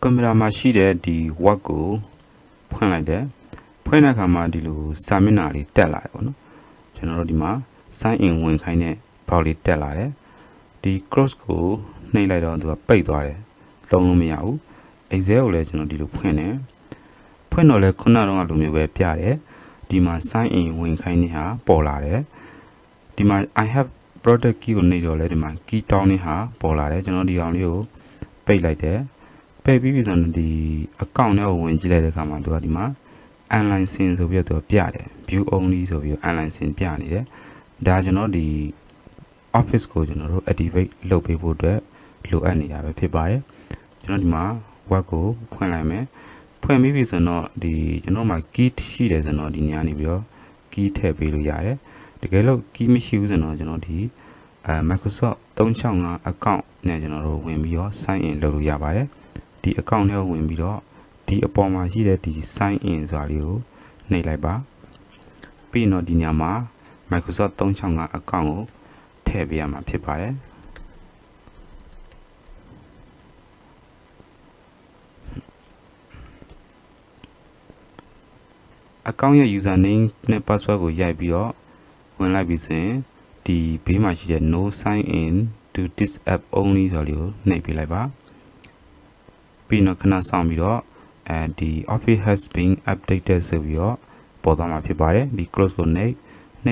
ကွန်ပျူတာမှာရှိတဲ့ဒီ word ကိုဖွင့်လိုက်တယ်ဖွင့်တဲ့အခါမှာဒီလိုစာမျက်နှာလေးတက်လာတယ်ပေါ့နော်ကျွန်တော်တို့ဒီမှာ sign in ဝင်ခိုင်းတဲ့ဘောက်လေးတက်လာတယ်ဒီ cross ကိုနှိပ်လိုက်တော့သူကပိတ်သွားတယ်သုံးလို့မရဘူး Excel ကိုလည်းကျွန်တော်ဒီလိုဖွင့်တယ်ဖွင့်တော့လဲခုနကတော့လိုမျိုးပဲပြတယ်ဒီမှာ sign in ဝင်ခိုင်းနေဟာပေါ်လာတယ်ဒီမှာ I have product key ကိုနှိပ်တော့လဲဒီမှာ key တောင်းနေဟာပေါ်လာတယ်ကျွန်တော်ဒီအောင်လေးကိုပိတ်လိုက်တယ်ပိတ်ပြီးပြီဆိုတော့ဒီ account နဲ့ဝင်ကြည့်လိုက်တဲ့အခါမှာသူကဒီမှာ online sin ဆိုပြီးတော့ပြတယ် view only ဆိုပြီးတော့ online sin ပြနေတယ်ဒါကျွန်တော်ဒီ office ကိုကျွန်တော်တို့ activate လုပ်ပေးဖို့အတွက်လိုအပ်နေတာပဲဖြစ်ပါတယ်ကျွန်တော်ဒီမှာ web ကိုဖွင့်လိုက်မယ်ဖွင့်ပြီးပြီဆိုတော့ဒီကျွန်တော်မှာ key ရှိတယ်ဆိုတော့ဒီနေရာနေပြီးတော့ key ထည့်ပေးလို့ရတယ်တကယ်လို့ key မရှိဘူးဆိုတော့ကျွန်တော်ဒီMicrosoft 365 account နဲ့ကျွန်တော်တို့ဝင်ပြီးတော့ sign in လုပ်လို့ရပါတယ်ဒီ account ထဲဝင်ပြီးတော့ဒီအပေါ်မှာရှိတဲ့ဒီ sign in ဆိုတာလေးကိုနှိပ်လိုက်ပါပြီးတော့ဒီညမှာ Microsoft 365 account ကိုထည့်ပေးရမှာဖြစ်ပါတယ်account ရဲ့ username နဲ့ password ကိုရိုက်ပြီးတော့ဝင်လိုက်ပြီးဆိုရင်ဒီဘေးမှာရှိတဲ့ no sign in to this app only ဆိုလေးကိုနှိပ်ပေးလိုက်ပါပြီးတော့ခဏစောင့်ပြီးတော့ဒီ office has been updated ဆိုပြီးတော့ပေါ်သွားမှာဖြစ်ပါတယ်ဒီ close ကိုနှိပ်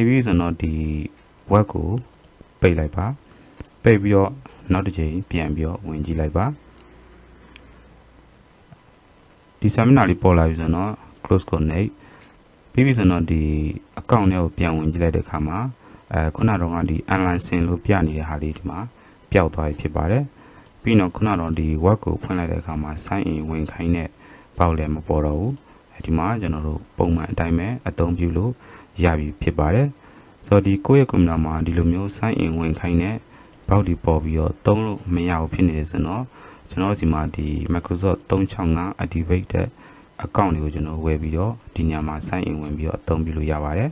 ပြီးဆိုတော့ဒီ web ကိုပိတ်လိုက်ပါပိတ်ပြီးတော့နောက်တစ်ချိန်ပြန်ပြီးတော့ဝင်ကြည့်လိုက်ပါဒီစာမျက်နှာလေးပေါ်လာပြီဆိုတော့ close ကိုနှိပ်ပြီးပြီဆိုတော့ဒီ account ထဲကိုပြန်ဝင်ကြည့်လိုက်တဲ့အခါမှာခုနကတော့ဒီ online sin လို့ပြနေတဲ့ဟာလေးဒီမှာပျောက်သွားပြီဖြစ်ပါတယ်ပြီးတော့ခုနတော့ဒီ web ကိုဖွင့်လိုက်တဲ့အခါမှာ sign in ဝင်ခိုင်းတဲ့ပေါက်လည်းမပေါ်တော့ဘူးဒီမှာကျွန်တော်တို့ပုံမှန်အတိုင်းပဲအသုံးပြုလို့ရပြီဖြစ်ပါတယ်ဆိုတော့ဒီကိုယ့်ရဲ့ကွန်ပျူတာမှာဒီလိုမျိုး sign in ဝင်ခိုင်းတဲ့ပေါက်ဒီပေါ်ပြီးတော့သုံးလို့မရဘူးဖြစ်နေတယ်ဆိုတော့ကျွန်တော်ဒီမှာဒီ Microsoft 365 activated account တွေကိုကျွန်တော်ဝယ်ပြီးတော့ဒီညမှာ sign in ဝင်ပြီးတော့အသုံးပြုလို့ရပါတယ်